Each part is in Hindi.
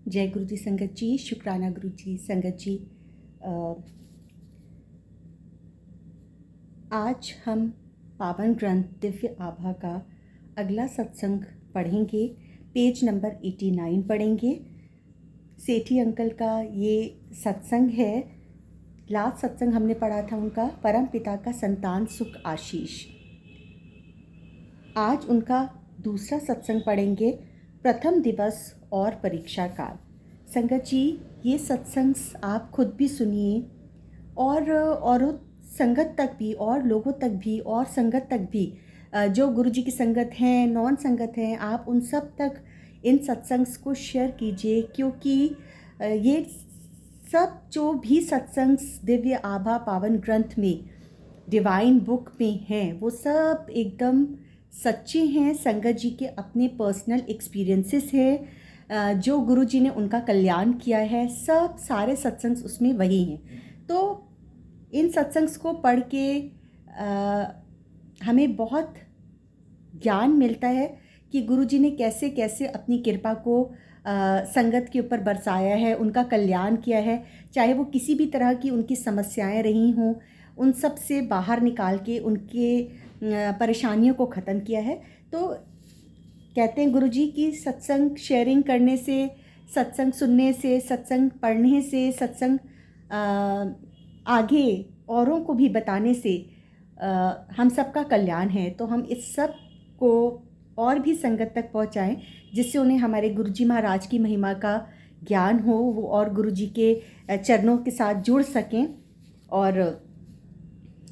जय गुरु जी संगत जी, शुक्राना गुरु जी संगत जी। आज हम पावन ग्रंथ दिव्य आभा का अगला सत्संग पढ़ेंगे। पेज नंबर 89 पढ़ेंगे। सेठी अंकल का ये सत्संग है। लास्ट सत्संग हमने पढ़ा था उनका परम पिता का संतान सुख आशीष। आज उनका दूसरा सत्संग पढ़ेंगे, प्रथम दिवस और परीक्षा काल। संगत जी, ये सत्संग आप खुद भी सुनिए और औरों संगत तक भी, और लोगों तक भी, और संगत तक भी, जो गुरु जी की संगत हैं, नॉन संगत हैं, आप उन सब तक इन सत्संग्स को शेयर कीजिए, क्योंकि ये सब जो भी सत्संग्स दिव्य आभा पावन ग्रंथ में, डिवाइन बुक में हैं, वो सब एकदम सच्चे हैं। संगत जी के अपने पर्सनल एक्सपीरियंसेस हैं, जो गुरु जी ने उनका कल्याण किया है, सब सारे सत्संग उसमें वही हैं। तो इन सत्संग्स को पढ़ के हमें बहुत ज्ञान मिलता है कि गुरु जी ने कैसे कैसे अपनी कृपा को संगत के ऊपर बरसाया है, उनका कल्याण किया है, चाहे वो किसी भी तरह की उनकी समस्याएं रही हों, उन सब से बाहर निकाल के उनके परेशानियों को ख़त्म किया है। तो कहते हैं गुरु जी की सत्संग शेयरिंग करने से, सत्संग सुनने से, सत्संग पढ़ने से, सत्संग आगे औरों को भी बताने से हम सबका कल्याण है। तो हम इस सब को और भी संगत तक पहुंचाएं, जिससे उन्हें हमारे गुरु जी महाराज की महिमा का ज्ञान हो, वो और गुरु जी के चरणों के साथ जुड़ सकें और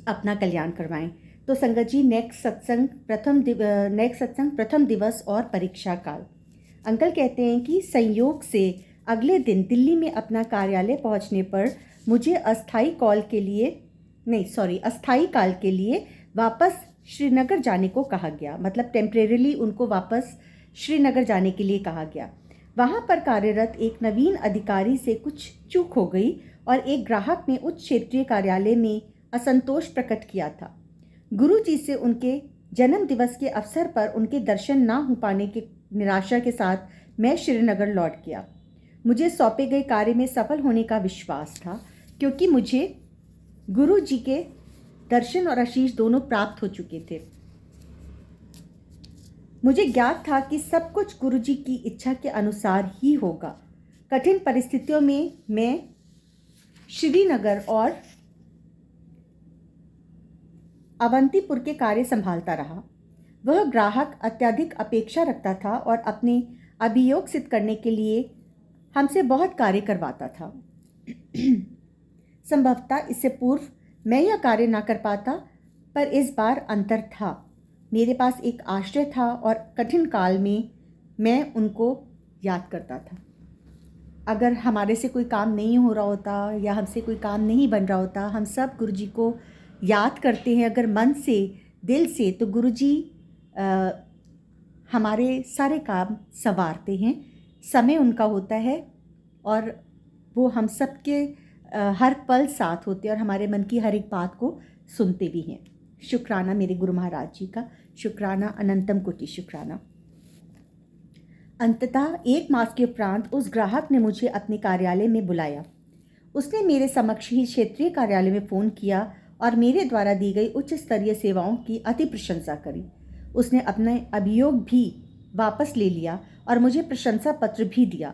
अपना कल्याण करवाएं। तो संगत जी, नेक्स्ट सत्संग प्रथम दिवस और परीक्षा काल। अंकल कहते हैं कि संयोग से अगले दिन दिल्ली में अपना कार्यालय पहुंचने पर मुझे अस्थाई काल के लिए वापस श्रीनगर जाने को कहा गया। मतलब टेम्परेरीली उनको वापस श्रीनगर जाने के लिए कहा गया। वहां पर कार्यरत एक नवीन अधिकारी से कुछ चूक हो गई और एक ग्राहक ने उच्च क्षेत्रीय कार्यालय में असंतोष प्रकट किया था। गुरु जी से उनके जन्म दिवस के अवसर पर उनके दर्शन ना हो पाने की निराशा के साथ मैं श्रीनगर लौट गया। मुझे सौंपे गए कार्य में सफल होने का विश्वास था, क्योंकि मुझे गुरु जी के दर्शन और आशीष दोनों प्राप्त हो चुके थे। मुझे ज्ञात था कि सब कुछ गुरु जी की इच्छा के अनुसार ही होगा। कठिन परिस्थितियों में मैं श्रीनगर और अवंतीपुर के कार्य संभालता रहा। वह ग्राहक अत्यधिक अपेक्षा रखता था और अपने अभियोग सिद्ध करने के लिए हमसे बहुत कार्य करवाता था। संभवतः इससे पूर्व मैं यह कार्य ना कर पाता, पर इस बार अंतर था। मेरे पास एक आश्रय था और कठिन काल में मैं उनको याद करता था। अगर हमारे से कोई काम नहीं हो रहा होता या हमसे कोई काम नहीं बन रहा होता, हम सब गुरु जी को याद करते हैं अगर मन से, दिल से, तो गुरु जी हमारे सारे काम संवारते हैं। समय उनका होता है और वो हम सब के हर पल साथ होते हैं और हमारे मन की हर एक बात को सुनते भी हैं। शुक्राना मेरे गुरु महाराज जी का, शुक्राना, अनंतम कोटि शुक्राना। अंततः 1 मास के उपरांत उस ग्राहक ने मुझे अपने कार्यालय में बुलाया। उसने मेरे समक्ष ही क्षेत्रीय कार्यालय में फ़ोन किया और मेरे द्वारा दी गई उच्च स्तरीय सेवाओं की अति प्रशंसा करी। उसने अपने अभियोग भी वापस ले लिया और मुझे प्रशंसा पत्र भी दिया।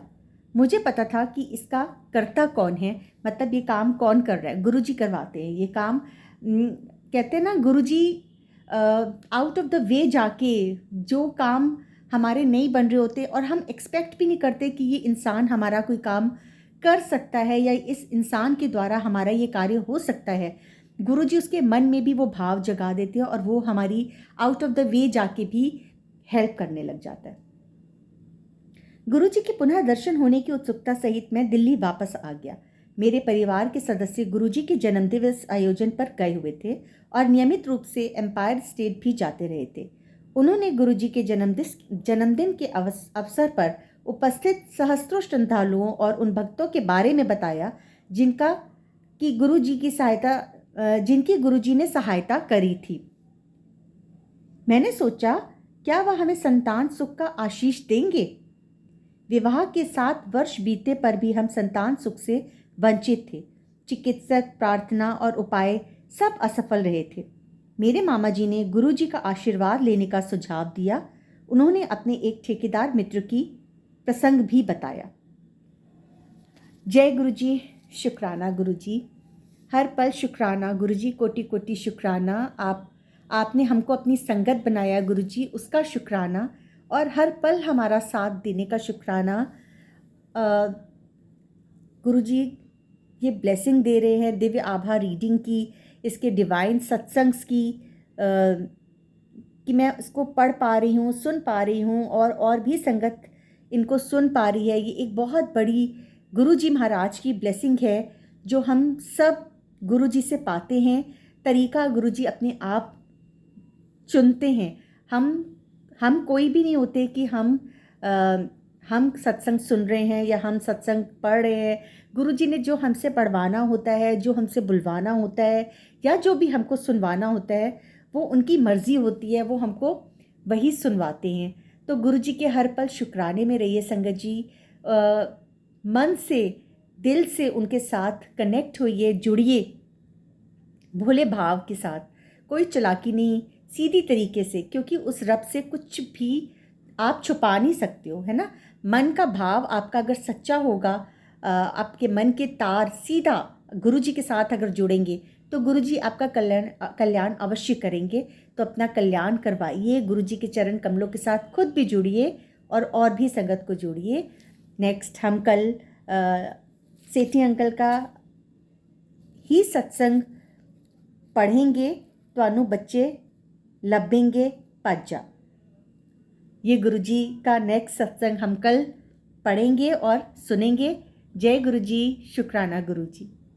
मुझे पता था कि इसका कर्ता कौन है, मतलब ये काम कौन कर रहा है। गुरु जी करवाते हैं ये काम। कहते हैं ना, गुरु जी आउट ऑफ द वे जाके जो काम हमारे नहीं बन रहे होते और हम एक्सपेक्ट भी नहीं करते कि ये इंसान हमारा कोई काम कर सकता है या इस इंसान के द्वारा हमारा ये कार्य हो सकता है, गुरु जी उसके मन में भी वो भाव जगा देते हैं और वो हमारी आउट ऑफ द वे जाके भी हेल्प करने लग जाता है। गुरु जी के पुनः दर्शन होने की उत्सुकता सहित मैं दिल्ली वापस आ गया। मेरे परिवार के सदस्य गुरु जी के जन्मदिवस आयोजन पर गए हुए थे और नियमित रूप से एम्पायर स्टेट भी जाते रहे थे। उन्होंने गुरु जी के जन्मदिन के अवसर पर उपस्थित सहस्त्रों श्रद्धालुओं और उन भक्तों के बारे में बताया जिनकी गुरु जी ने सहायता करी थी। मैंने सोचा, क्या वह हमें संतान सुख का आशीष देंगे? विवाह के 7 वर्ष बीते पर भी हम संतान सुख से वंचित थे। चिकित्सक, प्रार्थना और उपाय सब असफल रहे थे। मेरे मामा जी ने गुरुजी का आशीर्वाद लेने का सुझाव दिया। उन्होंने अपने एक ठेकेदार मित्र की प्रसंग भी बताया। जय गुरुजी, शुक्राना गुरुजी, हर पल शुक्राना गुरुजी, कोटि कोटि शुक्राना। आपने हमको अपनी संगत बनाया गुरुजी, उसका शुक्राना, और हर पल हमारा साथ देने का शुक्राना। गुरुजी ये ब्लेसिंग दे रहे हैं दिव्य आभा रीडिंग की, इसके डिवाइन सत्संग्स की, कि मैं इसको पढ़ पा रही हूँ, सुन पा रही हूँ, और भी संगत इनको सुन पा रही है। ये एक बहुत बड़ी गुरुजी महाराज की ब्लेसिंग है जो हम सब गुरुजी से पाते हैं। तरीका गुरुजी अपने आप चुनते हैं। हम कोई भी नहीं होते कि हम सत्संग सुन रहे हैं या हम सत्संग पढ़ रहे हैं। गुरुजी ने जो हमसे पढ़वाना होता है, जो हमसे बुलवाना होता है, या जो भी हमको सुनवाना होता है, वो उनकी मर्ज़ी होती है, वो हमको वही सुनवाते हैं। तो गुरुजी के हर पल शुक्राने में रहिए संगत जी। मन से, दिल से उनके साथ कनेक्ट होइए, जुड़िए भोले भाव के साथ, कोई चालाकी नहीं, सीधी तरीके से, क्योंकि उस रब से कुछ भी आप छुपा नहीं सकते हो, है ना। मन का भाव आपका अगर सच्चा होगा, आपके मन के तार सीधा गुरुजी के साथ अगर जुड़ेंगे तो गुरुजी आपका कल्याण अवश्य करेंगे। तो अपना कल्याण करवाइए, गुरुजी के चरण कमलों के साथ खुद भी जुड़िए और भी संगत को जोड़िए। नेक्स्ट हम कल सेठी अंकल का ही सत्संग पढ़ेंगे, तो बच्चे लभेंगे पज्जा। ये गुरुजी का नेक्स्ट सत्संग हम कल पढ़ेंगे और सुनेंगे। जय गुरुजी, शुक्राना गुरुजी।